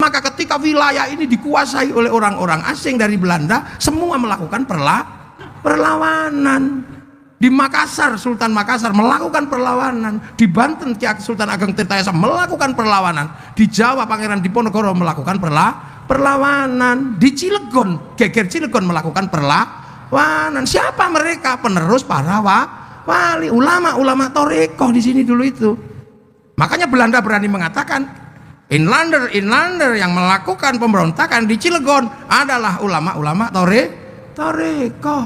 Maka ketika wilayah ini dikuasai oleh orang-orang asing dari Belanda, semua melakukan perlawanan. Di Makassar, Sultan Makassar melakukan perlawanan. Di Banten, Ki Sultan Ageng Tirtayasa melakukan perlawanan. Di Jawa, Pangeran Diponegoro melakukan perlawanan. Di Cilegon, Geger Cilegon melakukan perlawanan. Siapa mereka? Penerus para wali, ulama Toreko di sini dulu itu. Makanya Belanda berani mengatakan inlander yang melakukan pemberontakan di Cilegon adalah ulama Toreko.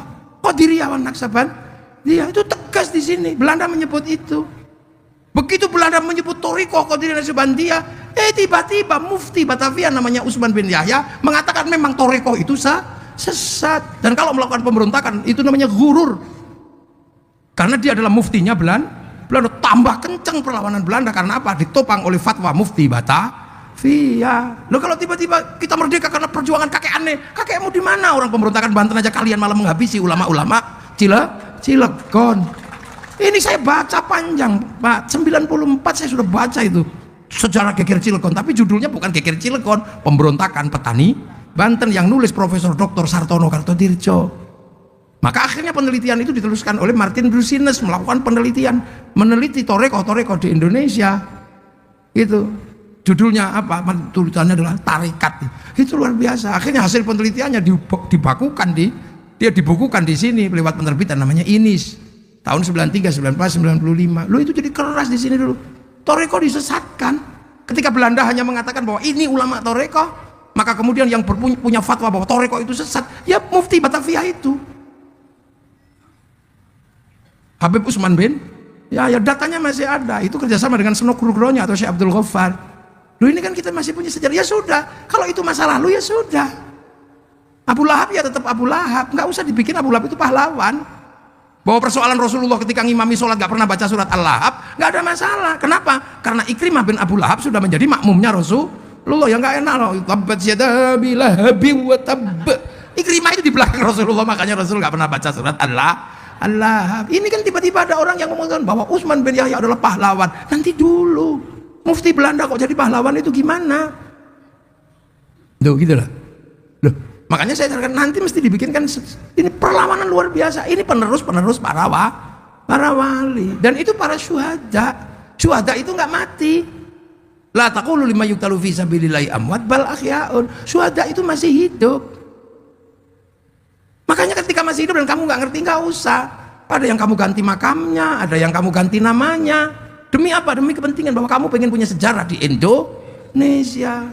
Qadiriyah Naksaban. Dia itu tegas di sini. Belanda menyebut itu. Begitu Belanda menyebut Toriko Qadiriyah Naksabandia, tiba-tiba Mufti Batavia namanya Usman bin Yahya mengatakan memang Toriko itu sesat, dan kalau melakukan pemberontakan itu namanya gurur. Karena dia adalah muftinya Belanda. Tambah kencang perlawanan Belanda karena apa? Ditopang oleh fatwa Mufti Batavia. Loh, kalau tiba-tiba kita merdeka karena perjuangan kakek aneh, kakekmu di mana? Orang pemberontakan Banten aja kalian malah menghabisi ulama-ulama Cilegon. Ini saya baca panjang, Pak. 94 saya sudah baca itu sejarah Geger Cilegon, tapi judulnya bukan Geger Cilegon, pemberontakan petani Banten, yang nulis Profesor Dr. Sartono Kartodirjo. Maka akhirnya penelitian itu diteruskan oleh Martin Brusines, melakukan penelitian, meneliti Toreko di Indonesia. Itu judulnya apa? Tulisannya adalah Tarekat. Itu luar biasa. Akhirnya hasil penelitiannya dibukukan di sini lewat penerbitan namanya Inis tahun 93, 94, 95. Loh, itu jadi keras di sini dulu. Toreko disesatkan. Ketika Belanda hanya mengatakan bahwa ini ulama Toreko, maka kemudian yang punya fatwa bahwa Toreko itu sesat, ya Mufti Batavia itu. Habib Usman bin, ya datanya masih ada. Itu kerjasama dengan Senok Rugronya atau Syekh Abdul Ghaffar. Loh, ini kan kita masih punya sejarah. Ya sudah, kalau itu masa lalu ya sudah. Abu Lahab ya tetap Abu Lahab, nggak usah dibikin Abu Lahab itu pahlawan. Bahwa persoalan Rasulullah ketika ngimami sholat nggak pernah baca surat Al-Lahab, nggak ada masalah. Kenapa? Karena Ikrimah bin Abu Lahab sudah menjadi makmumnya Rasulullah. Yang nggak enak loh. Tabbat yada abi lahabin wa tabb. Ikrimah itu di belakang Rasulullah, makanya Rasul nggak pernah baca surat Al-Lahab. Ini kan tiba-tiba ada orang yang mengatakan bahwa Utsman bin Yahya adalah pahlawan. Nanti dulu, Mufti Belanda kok jadi pahlawan itu gimana? Loh, gitu lah. Loh, makanya saya sarankan nanti mesti dibikinkan ini perlawanan luar biasa. Ini penerus para wali, dan itu para syuhada itu nggak mati. La taqulu lima yuqtalu fi sabilillahi amwat bal ahyaun. Syuhada itu masih hidup. Makanya ketika masih hidup dan kamu nggak ngerti, nggak usah. Ada yang kamu ganti makamnya, ada yang kamu ganti namanya. Demi apa? Demi kepentingan bahwa kamu pengen punya sejarah di Indonesia.